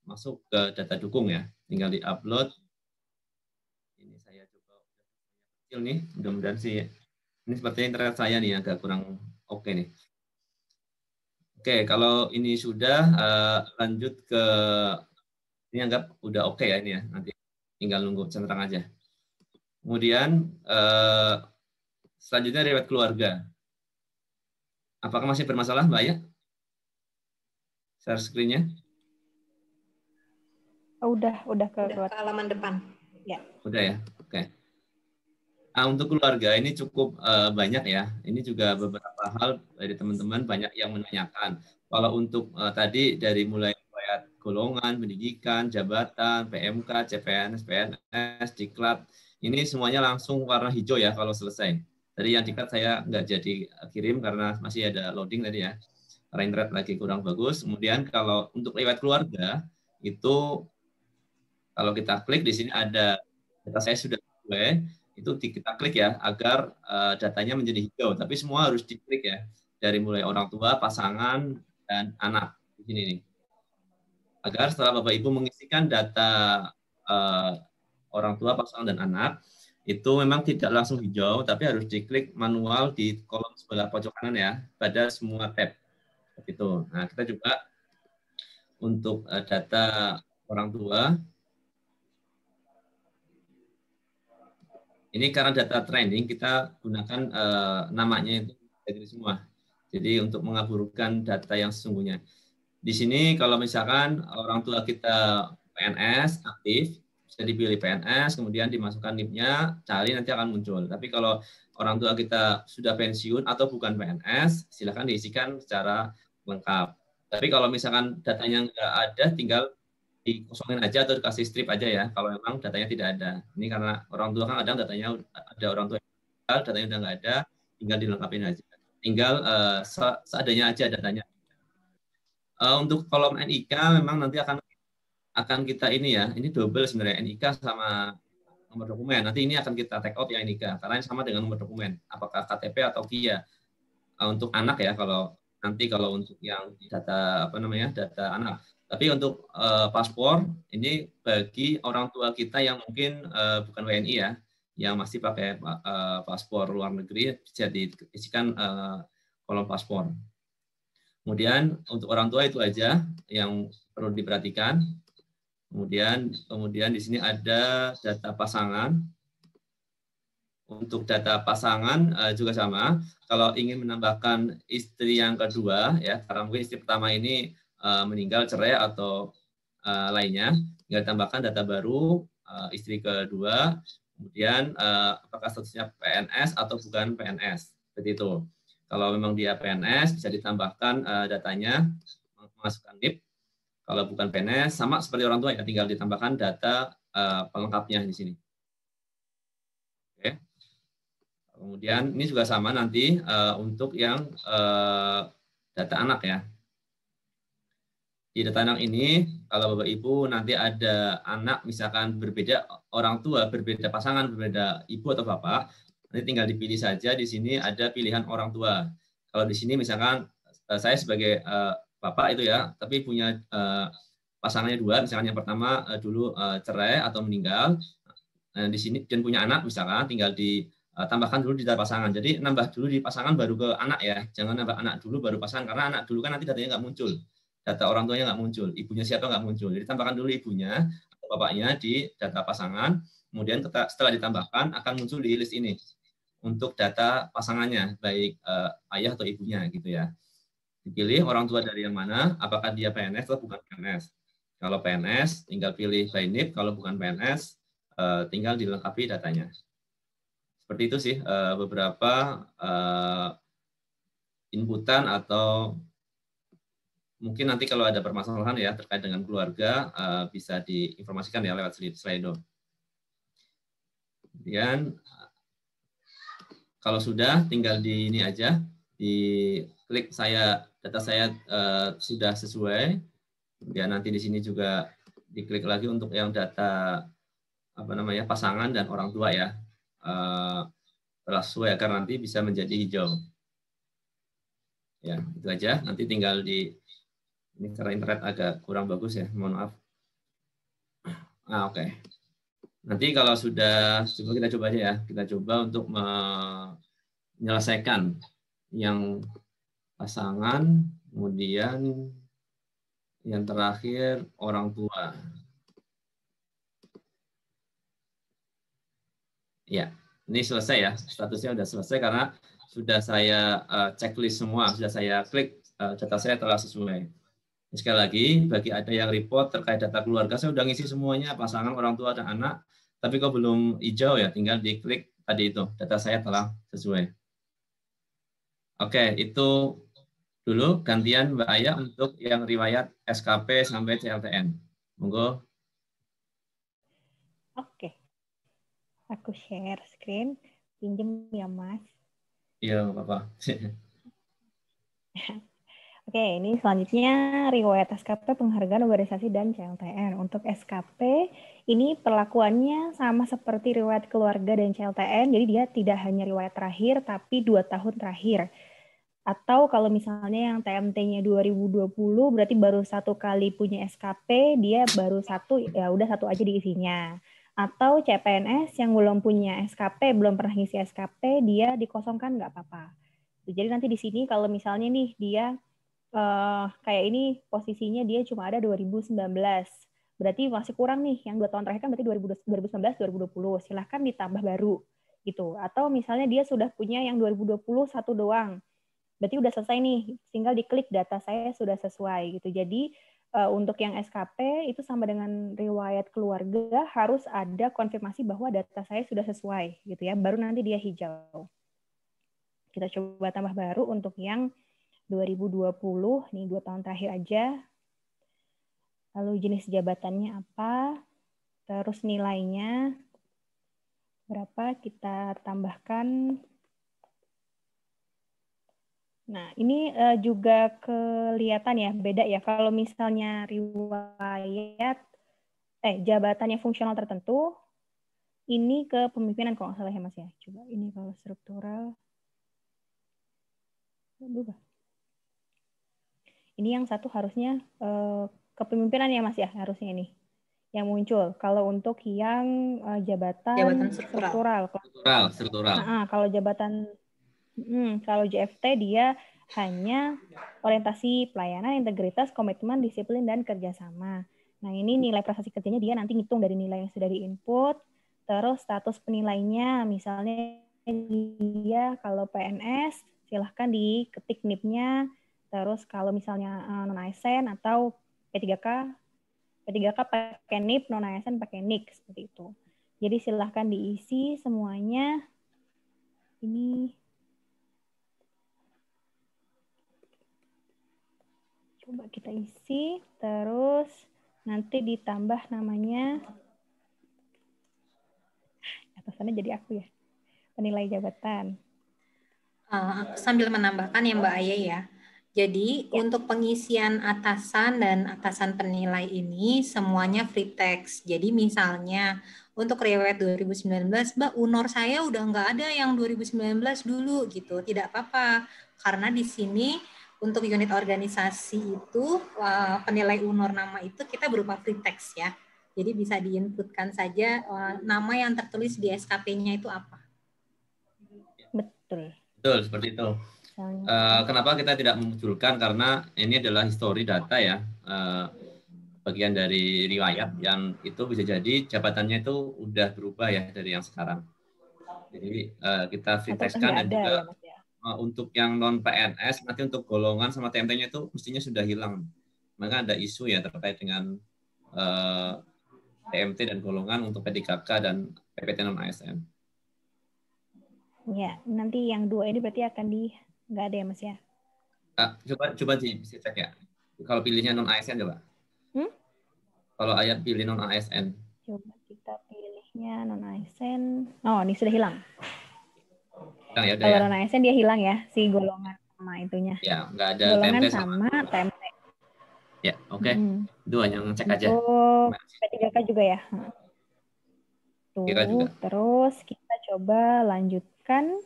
masuk ke data dukung ya, tinggal di-upload. Ini saya coba kecil nih, mudah-mudahan sih ini sepertinya internet saya nih agak kurang oke nih. Oke, kalau ini sudah lanjut ke ini, anggap udah oke ya ini ya, nanti tinggal nunggu centang aja. Kemudian selanjutnya riwayat keluarga. Apakah masih bermasalah, Mbak ya? Share screen-nya? Udah ke halaman depan. Ya. Udah ya, oke. Nah, untuk keluarga ini cukup banyak ya. Ini juga beberapa hal dari teman-teman banyak yang menanyakan. Kalau untuk tadi dari mulai riwayat golongan, pendidikan, jabatan, PMK, CPNS, PNS, diklat, ini semuanya langsung warna hijau ya kalau selesai. Tadi yang diklat saya nggak jadi kirim karena masih ada loading tadi ya. Karena internet lagi kurang bagus. Kemudian kalau untuk riwayat keluarga itu kalau kita klik di sini ada data saya sudah sesuai, itu kita klik ya agar datanya menjadi hijau. Tapi semua harus diklik ya, dari mulai orang tua, pasangan, dan anak di sini nih. Agar setelah Bapak Ibu mengisikan data orang tua, pasangan, dan anak, itu memang tidak langsung hijau, tapi harus diklik manual di kolom sebelah pojok kanan ya, pada semua tab. Begitu. Nah, kita juga untuk data orang tua, ini karena data training kita gunakan namanya itu dari semua. Jadi untuk mengaburkan data yang sesungguhnya. Di sini kalau misalkan orang tua kita PNS aktif, bisa dipilih PNS, kemudian dimasukkan NIP-nya, cari nanti akan muncul. Tapi kalau orang tua kita sudah pensiun atau bukan PNS, silakan diisikan secara lengkap. Tapi kalau misalkan datanya nggak ada, tinggal dikosongin aja atau dikasih strip aja ya kalau memang datanya tidak ada. Ini karena orang tua kan kadang datanya ada orang tua yang datanya udah nggak ada, tinggal dilengkapin aja. Tinggal seadanya aja datanya. Untuk kolom NIK memang nanti akan kita ini ya, ini double sebenarnya NIK sama nomor dokumen. Nanti ini akan kita take out ya NIK karena ini sama dengan nomor dokumen. Apakah KTP atau KIA. Untuk anak ya kalau untuk yang data data anak. Tapi untuk paspor ini bagi orang tua kita yang mungkin bukan WNI ya, yang masih pakai paspor luar negeri bisa diisikan kolom paspor. Kemudian untuk orang tua itu aja yang perlu diperhatikan. Kemudian di sini ada data pasangan. Untuk data pasangan juga sama. Kalau ingin menambahkan istri yang kedua, ya karena mungkin istri pertama ini meninggal, cerai atau lainnya, tinggal tambahkan data baru istri kedua, kemudian apakah statusnya PNS atau bukan PNS, seperti itu. Kalau memang dia PNS, bisa ditambahkan datanya, masukkan NIP. Kalau bukan PNS, sama seperti orang tua, ya tinggal ditambahkan data pelengkapnya di sini. Oke. Kemudian ini juga sama nanti untuk yang data anak ya. Di data anak ini, kalau Bapak Ibu nanti ada anak misalkan berbeda orang tua, berbeda pasangan, berbeda ibu atau bapak, nanti tinggal dipilih saja. Di sini ada pilihan orang tua. Kalau di sini misalkan saya sebagai bapak itu ya, tapi punya pasangannya dua, misalkan yang pertama dulu cerai atau meninggal, di sini dan punya anak misalkan, tinggal ditambahkan dulu di data pasangan. Jadi nambah dulu di pasangan baru ke anak ya, jangan nambah anak dulu baru pasangan, karena anak dulu kan nanti datanya nggak muncul. Data orang tuanya nggak muncul, ibunya siapa nggak muncul. Jadi tambahkan dulu ibunya atau bapaknya di data pasangan, kemudian setelah ditambahkan akan muncul di list ini untuk data pasangannya, baik ayah atau ibunya gitu ya. Dipilih orang tua dari yang mana, apakah dia PNS atau bukan PNS. Kalau PNS tinggal pilih by NIP, kalau bukan PNS tinggal dilengkapi datanya. Seperti itu sih beberapa inputan atau mungkin nanti kalau ada permasalahan ya terkait dengan keluarga bisa diinformasikan ya lewat Slido. Kemudian kalau sudah tinggal di ini aja, di klik data saya sudah sesuai. Kemudian nanti di sini juga diklik lagi untuk yang data pasangan dan orang tua ya. Telah sesuai agar nanti bisa menjadi hijau. Ya, itu aja. Nanti tinggal ini karena internet agak kurang bagus ya, mohon maaf. Oke. Nanti kalau sudah, kita coba aja ya. Kita coba untuk menyelesaikan yang pasangan, kemudian yang terakhir orang tua. Ya, ini selesai ya. Statusnya sudah selesai karena sudah saya checklist semua, sudah saya klik data saya telah sesuai. Sekali lagi, bagi ada yang report terkait data keluarga, saya sudah ngisi semuanya, pasangan, orang tua, dan anak, tapi kok belum hijau ya, tinggal diklik tadi itu, data saya telah sesuai. Oke, itu dulu gantian Mbak Aya untuk yang riwayat SKP sampai CLTN. Monggo. Oke. Aku share screen, pinjem ya Mas. Iya, Bapak. Oke, ini selanjutnya riwayat SKP penghargaan organisasi dan CLTN. Untuk SKP, ini perlakuannya sama seperti riwayat keluarga dan CLTN, jadi dia tidak hanya riwayat terakhir, tapi 2 tahun terakhir. Atau kalau misalnya yang TMT-nya 2020, berarti baru 1 kali punya SKP, dia baru 1, ya udah 1 aja diisinya. Atau CPNS yang belum punya SKP, belum pernah ngisi SKP, dia dikosongkan nggak apa-apa. Jadi nanti di sini kalau misalnya nih dia kayak ini posisinya dia cuma ada 2019. Berarti masih kurang nih, yang 2 tahun terakhir kan berarti 2019-2020. Silahkan ditambah baru gitu. Atau misalnya dia sudah punya yang 2020 1 doang. Berarti udah selesai nih, tinggal diklik data saya sudah sesuai gitu. Jadi untuk yang SKP itu sama dengan riwayat keluarga, harus ada konfirmasi bahwa data saya sudah sesuai gitu ya, baru nanti dia hijau. Kita coba tambah baru untuk yang 2020, nih 2 tahun terakhir aja. Lalu jenis jabatannya apa, terus nilainya berapa, kita tambahkan. Nah, ini juga kelihatan ya, beda ya. Kalau misalnya riwayat, jabatannya fungsional tertentu, ini ke pemimpinan kalau nggak salah ya Mas ya. Coba ini kalau struktural. Berubah. Ini yang satu harusnya kepemimpinan ya Mas ya, harusnya ini yang muncul. Kalau untuk yang jabatan struktural. Struktural. Kalau jabatan, kalau JFT dia hanya orientasi pelayanan, integritas, komitmen, disiplin, dan kerjasama. Nah ini nilai prestasi kerjanya dia nanti ngitung dari nilai yang sudah diinput, Terus status penilainya, misalnya dia kalau PNS, silahkan diketik NIP-nya. Terus kalau misalnya non-ASN atau P3K pakai NIP, non-ASN pakai NIK, seperti itu. Jadi silahkan diisi semuanya. Ini coba kita isi, terus nanti ditambah namanya, atasannya jadi aku ya, penilai jabatan. Sambil menambahkan ya Mbak Aya ya. Jadi Ya. untuk pengisian atasan dan atasan penilai ini semuanya free text. Jadi misalnya untuk riwayat 2019, Mbak UNOR saya udah nggak ada yang 2019 dulu gitu. Tidak apa-apa. Karena di sini untuk unit organisasi itu penilai UNOR nama itu kita berupa free text ya. Jadi bisa diinputkan saja nama yang tertulis di SKP-nya itu apa. Betul. Betul, seperti itu. Kenapa kita tidak memunculkan? Karena ini adalah history data ya, bagian dari riwayat yang itu bisa jadi jabatannya itu udah berubah ya dari yang sekarang. Jadi kita free text-kan dan juga ya, untuk yang non PNS nanti untuk golongan sama TMT-nya itu mestinya sudah hilang. Maka ada isu ya terkait dengan TMT dan golongan untuk P3K dan PPT non ASN. Ya, nanti yang 2 ini berarti akan nggak ada ya Mas ya? Coba bisa cek ya. Kalau pilihnya non ASN coba. Kalau Ayat pilih non ASN. Coba kita pilihnya non ASN. Oh, ini sudah hilang. Ya, kalau non ASN dia hilang ya, si golongan sama itunya. Ya, nggak ada golongan TMT sama TMT. Ya, oke. Itu hanya ngecek aja. Untuk P3K juga ya. Juga. Terus kita coba lanjutkan.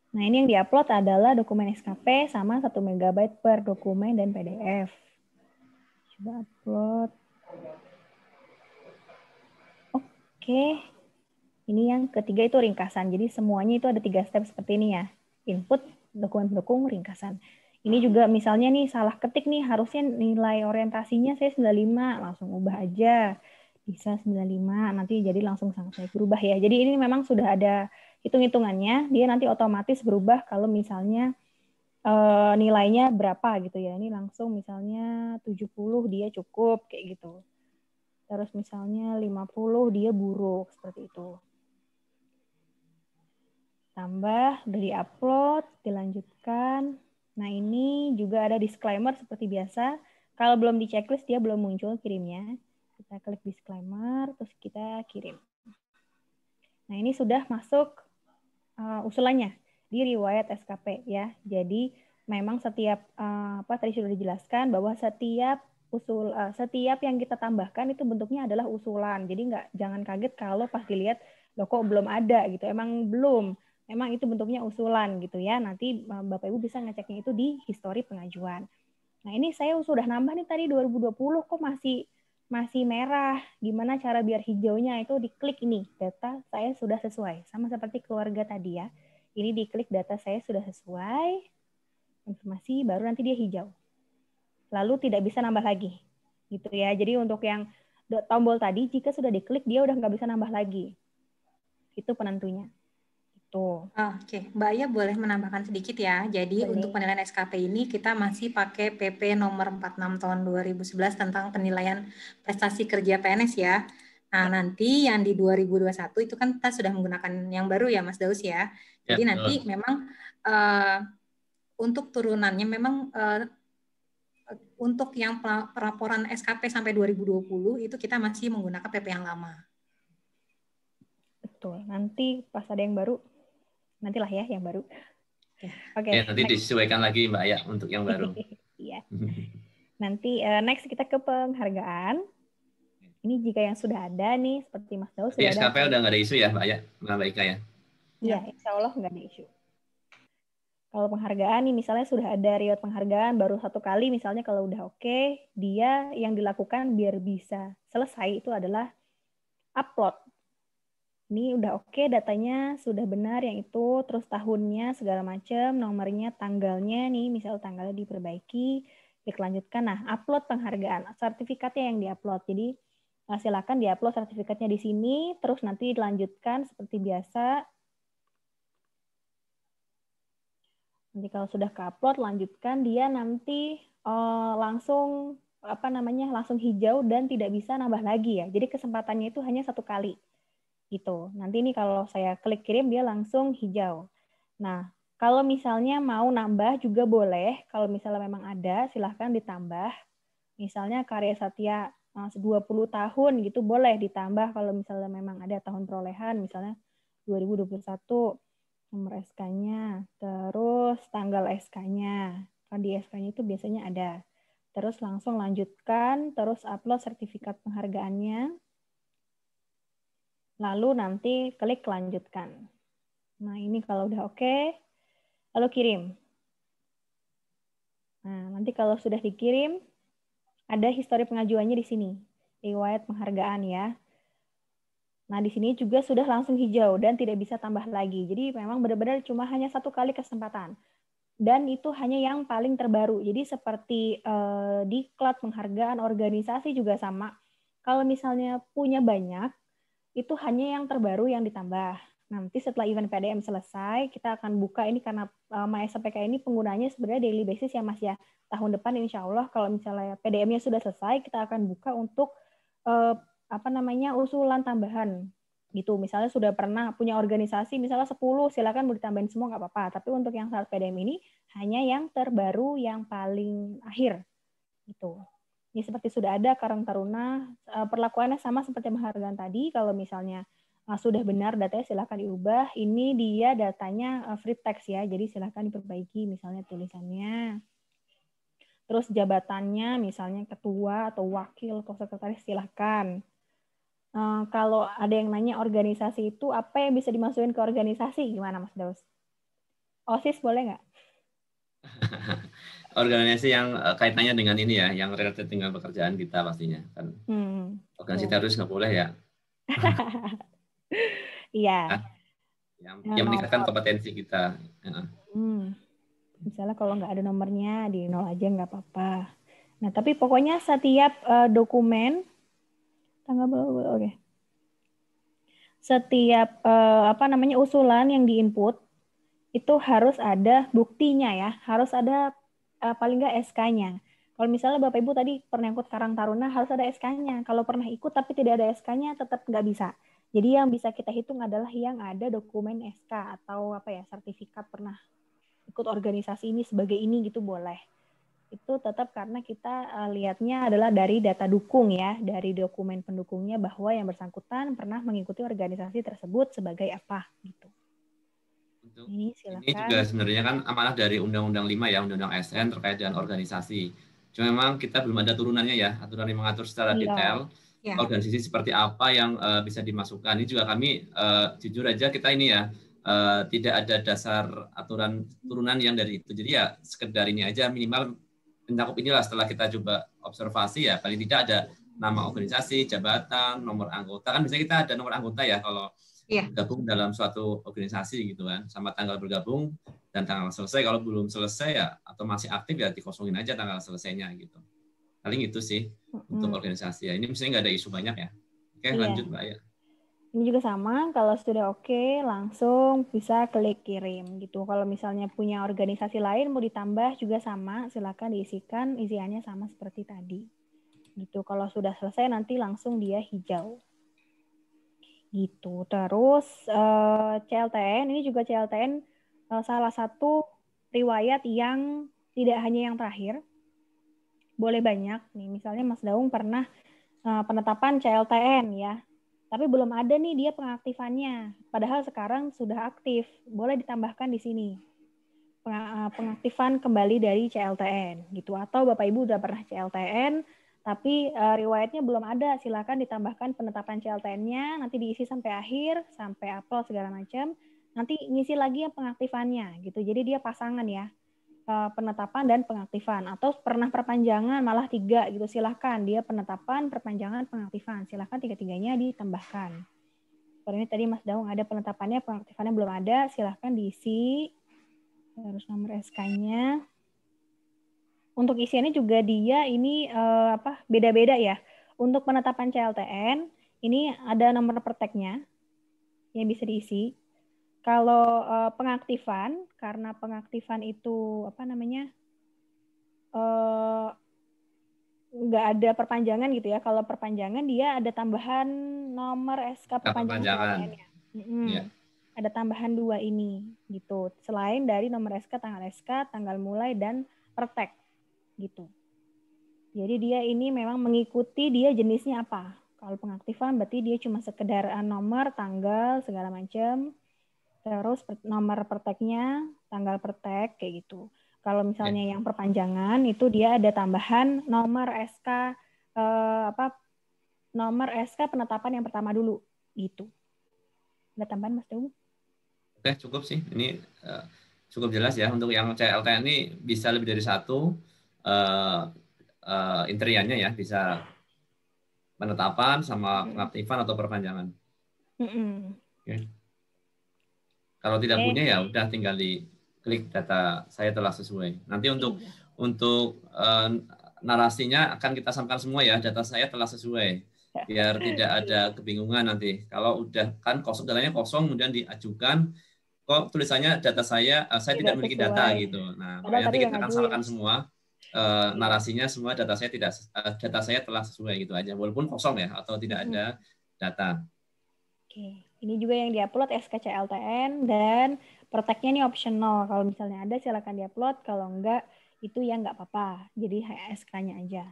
Nah, ini yang diupload adalah dokumen SKP sama 1 MB per dokumen dan PDF. Coba upload. Oke. Ini yang ketiga itu ringkasan. Jadi semuanya itu ada 3 step seperti ini ya. Input, dokumen pendukung, ringkasan. Ini juga misalnya nih salah ketik nih, harusnya nilai orientasinya saya 95, langsung ubah aja. Bisa 95, nanti jadi langsung sangat berubah ya. Jadi ini memang sudah ada hitung-hitungannya, dia nanti otomatis berubah kalau misalnya nilainya berapa gitu ya. Ini langsung misalnya 70 dia cukup kayak gitu. Terus misalnya 50 dia buruk seperti itu. Tambah, udah di-upload, dilanjutkan. Nah, ini juga ada disclaimer seperti biasa. Kalau belum di checklist dia belum muncul kirimnya. Kita klik disclaimer, terus kita kirim. Nah, ini sudah masuk usulannya di riwayat SKP ya. Jadi memang setiap tadi sudah dijelaskan bahwa setiap yang kita tambahkan itu bentuknya adalah usulan. Jadi jangan kaget kalau pas dilihat loh kok belum ada gitu. Emang belum. Memang itu bentuknya usulan gitu ya. Nanti Bapak Ibu bisa ngeceknya itu di histori pengajuan. Nah, ini saya sudah nambah nih tadi 2020 kok masih merah. Gimana cara biar hijaunya? Itu diklik ini, data saya sudah sesuai. Sama seperti keluarga tadi ya. Ini diklik data saya sudah sesuai, informasi baru nanti dia hijau. Lalu tidak bisa nambah lagi. Gitu ya. Jadi untuk yang tombol tadi, jika sudah diklik, dia udah nggak bisa nambah lagi. Itu penentunya. Oke, Mbak Aya boleh menambahkan sedikit ya. Jadi untuk penilaian SKP ini kita masih pakai PP nomor 46 tahun 2011 tentang penilaian prestasi kerja PNS ya. Nah, nanti yang di 2021 itu kan kita sudah menggunakan yang baru ya Mas Daus ya. Jadi nanti memang untuk turunannya memang untuk yang pelaporan SKP sampai 2020 itu kita masih menggunakan PP yang lama. Betul. Nanti pas ada yang baru nantilah ya yang baru. Oke. Ya, nanti disesuaikan lagi Mbak Aya untuk yang baru. Iya. Nanti next kita ke penghargaan. Ini jika yang sudah ada nih seperti Mas Daus sudah ada. SKP udah nggak ada isu ya Mbak Aya, Mbak Ika ya? Iya, insya Allah nggak ada isu. Kalau penghargaan nih misalnya sudah ada riwayat penghargaan baru 1 kali misalnya kalau udah oke, dia yang dilakukan biar bisa selesai itu adalah upload. Ini udah oke, datanya sudah benar yang itu, terus tahunnya segala macam, nomornya, tanggalnya nih, misal tanggalnya diperbaiki, klik lanjutkan. Nah, upload penghargaan, sertifikatnya yang diupload. Jadi Silakan diupload sertifikatnya di sini, terus nanti dilanjutkan seperti biasa. Nanti kalau sudah ke-upload, lanjutkan, dia nanti langsung langsung hijau dan tidak bisa nambah lagi ya. Jadi kesempatannya itu hanya 1 kali. Gitu. Nanti ini kalau saya klik kirim dia langsung hijau. Nah, kalau misalnya mau nambah juga boleh. Kalau misalnya memang ada, silahkan ditambah. Misalnya karya Satya 20 tahun gitu boleh ditambah kalau misalnya memang ada tahun perolehan, misalnya 2021 nomor SK-nya, terus tanggal SK-nya. Kan di SK-nya itu biasanya ada. Terus langsung lanjutkan, terus upload sertifikat penghargaannya. Lalu nanti klik lanjutkan. Nah, ini kalau udah oke, lalu kirim. Nah, nanti kalau sudah dikirim, ada histori pengajuannya di sini. Riwayat penghargaan ya. Nah, di sini juga sudah langsung hijau dan tidak bisa tambah lagi. Jadi memang benar-benar cuma hanya 1 kali kesempatan. Dan itu hanya yang paling terbaru. Jadi seperti diklat, penghargaan, organisasi juga sama. Kalau misalnya punya banyak, itu hanya yang terbaru yang ditambah. Nanti setelah event PDM selesai, kita akan buka ini karena MySPK ini penggunanya sebenarnya daily basis ya Mas ya. Tahun depan insya Allah kalau misalnya PDM-nya sudah selesai, kita akan buka untuk usulan tambahan. Gitu. Misalnya sudah pernah punya organisasi, misalnya 10, silakan mau ditambahin semua nggak apa-apa. Tapi untuk yang saat PDM ini hanya yang terbaru, yang paling akhir. Gitu. Ini seperti sudah ada Karang Taruna, perlakuannya sama seperti penghargaan tadi. Kalau misalnya sudah benar datanya silakan diubah. Ini dia datanya free text ya, jadi silakan diperbaiki misalnya tulisannya. Terus jabatannya misalnya ketua atau wakil atau sekretaris silakan. Kalau ada yang nanya organisasi itu apa yang bisa dimasukin ke organisasi, gimana Mas Daus? OSIS boleh nggak? Organisasi yang kaitannya dengan ini ya, yang related dengan pekerjaan kita pastinya kan. Organisasi terus nggak boleh ya. Iya. Yang meningkatkan kompetensi kita. Misalnya kalau nggak ada nomornya di 0 aja nggak apa-apa. Nah tapi pokoknya setiap dokumen oke. Setiap usulan yang diinput itu harus ada buktinya ya, harus ada paling nggak SK-nya. Kalau misalnya Bapak Ibu tadi pernah ikut Karang Taruna harus ada SK-nya. Kalau pernah ikut tapi tidak ada SK-nya tetap nggak bisa. Jadi yang bisa kita hitung adalah yang ada dokumen SK atau sertifikat pernah ikut organisasi ini sebagai ini gitu boleh. Itu tetap karena kita lihatnya adalah dari data dukung ya, dari dokumen pendukungnya bahwa yang bersangkutan pernah mengikuti organisasi tersebut sebagai apa gitu. Ini juga sebenarnya kan amanah dari Undang-Undang 5 ya, Undang-Undang ASN terkait dengan organisasi. Cuma memang kita belum ada turunannya ya, aturan yang mengatur secara detail organisasi seperti apa yang bisa dimasukkan. Ini juga kami jujur aja kita ini ya tidak ada dasar aturan turunan yang dari itu. Jadi ya sekedar ini aja minimal mencakup inilah setelah kita coba observasi ya paling tidak ada nama organisasi, jabatan, nomor anggota. Kan biasanya kita ada nomor anggota ya kalau bergabung dalam suatu organisasi gitu kan, sama tanggal bergabung dan tanggal selesai. Kalau belum selesai ya atau masih aktif ya dikosongin aja tanggal selesainya gitu. Paling itu sih untuk organisasi ya. Ini misalnya nggak ada isu banyak ya. Oke, lanjut Mbak ya. Ini juga sama, kalau sudah oke langsung bisa klik kirim gitu. Kalau misalnya punya organisasi lain mau ditambah juga sama, silakan diisikan isiannya sama seperti tadi. Gitu. Kalau sudah selesai nanti langsung dia hijau. Gitu. Terus CLTN, ini juga CLTN salah satu riwayat yang tidak hanya yang terakhir, boleh banyak. Nih, misalnya Mas Daung pernah penetapan CLTN ya, tapi belum ada nih dia pengaktifannya. Padahal sekarang sudah aktif, boleh ditambahkan di sini pengaktifan kembali dari CLTN gitu. Atau Bapak Ibu udah pernah CLTN, tapi riwayatnya belum ada, silakan ditambahkan penetapan CLTN-nya, nanti diisi sampai akhir, sampai upload segala macam, nanti ngisi lagi yang pengaktifannya gitu. Jadi dia pasangan ya, penetapan dan pengaktifan. Atau pernah perpanjangan malah 3 gitu, silakan dia penetapan, perpanjangan, pengaktifan, silakan 3-tiganya ditambahkan. Seperti ini tadi Mas Daung ada penetapannya, pengaktifannya belum ada, silakan diisi. Harus nomor SK-nya. Untuk isiannya juga dia ini beda-beda ya. untuk penetapan CLTN, ini ada nomor perteknya yang bisa diisi. Kalau pengaktifan, karena pengaktifan itu nggak ada perpanjangan gitu ya. Kalau perpanjangan dia ada tambahan nomor SK perpanjangan CLTN-nya. Yeah. Ada tambahan 2 ini gitu. Selain dari nomor SK, tanggal mulai dan pertek gitu. Jadi dia ini memang mengikuti dia jenisnya apa. Kalau pengaktifan berarti dia cuma sekedar nomor, tanggal, segala macam. Terus nomor perteknya, tanggal pertek, kayak gitu. Kalau misalnya yang perpanjangan itu dia ada tambahan nomor SK nomor SK penetapan yang pertama dulu gitu. Ada tambahan Mas Dawu? Oke, cukup sih. Ini cukup jelas ya. Untuk yang CLTN ini bisa lebih dari satu interiannya ya, bisa penetapan sama pengaktifan atau perpanjangan. Oke. Kalau tidak punya ya udah tinggal diklik data saya telah sesuai. Nanti untuk narasinya akan kita sampaikan semua ya, data saya telah sesuai. Biar tidak ada kebingungan nanti. Kalau udah kan datanya kosong kemudian diajukan kok tulisannya data saya tidak memiliki data gitu. Nah, nanti kita akan sampaikan semua narasinya semua data saya telah sesuai gitu aja walaupun kosong ya atau tidak ada data. Oke, ini juga yang diupload SKCLTN dan perteknya ini optional. Kalau misalnya ada silakan diupload, kalau enggak itu ya enggak apa-apa. Jadi SK-nya aja.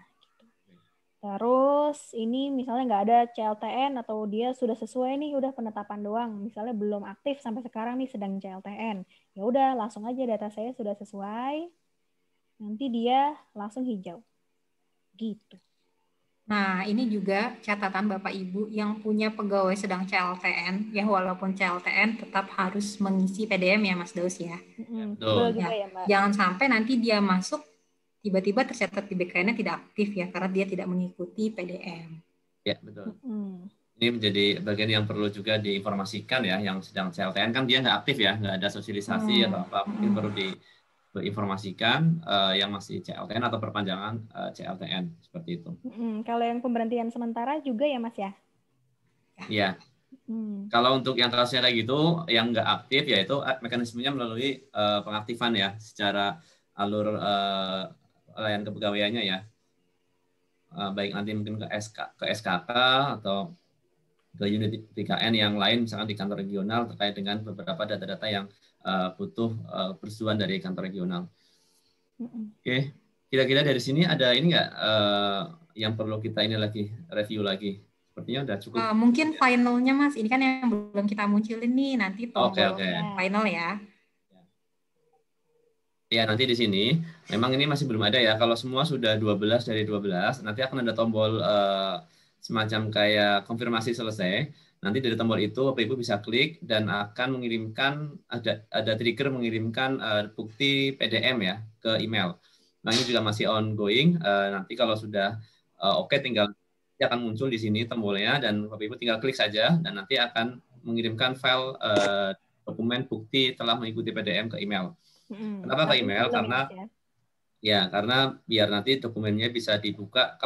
Terus ini misalnya nggak ada CLTN atau dia sudah sesuai nih udah penetapan doang, misalnya belum aktif sampai sekarang nih sedang CLTN, ya udah langsung aja data saya sudah sesuai, nanti dia langsung hijau, gitu. Nah, ini juga catatan Bapak Ibu yang punya pegawai sedang CLTN, ya walaupun CLTN tetap harus mengisi PDM ya Mas Daus ya. Betul juga ya Mbak. Jangan sampai nanti dia masuk tiba-tiba tercatat di BKN-nya tidak aktif ya karena dia tidak mengikuti PDM. Ya, betul. Ini menjadi bagian yang perlu juga diinformasikan ya, yang sedang CLTN kan dia nggak aktif ya, nggak ada sosialisasi atau apa, mungkin perlu diinformasikan yang masih CLTN atau perpanjangan CLTN seperti itu. Kalau yang pemberhentian sementara juga ya Mas ya? Iya. Kalau untuk yang kasusnya kayak gitu, yang nggak aktif yaitu mekanismenya melalui pengaktifan ya, secara alur layanan kepegawaiannya ya, baik nanti mungkin ke SKK atau ke unit BKN yang lain, misalkan di kantor regional terkait dengan beberapa data-data yang butuh persetujuan dari kantor regional. Oke, kira-kira dari sini ada ini nggak yang perlu kita ini lagi review lagi? Sepertinya udah cukup. Mungkin finalnya Mas, ini kan yang belum kita munculin nih, nanti tombol final ya. Ya, nanti di sini memang ini masih belum ada ya. Kalau semua sudah 12 dari 12, nanti akan ada tombol semacam kayak konfirmasi selesai. Nanti dari tombol itu Bapak Ibu bisa klik dan akan mengirimkan ada trigger mengirimkan bukti PDM ya ke email. Nah, ini juga masih ongoing. Nanti kalau sudah oke, tinggal akan muncul di sini tombolnya dan Bapak Ibu tinggal klik saja dan nanti akan mengirimkan file dokumen bukti telah mengikuti PDM ke email. Kenapa ke email? Karena biar nanti dokumennya bisa dibuka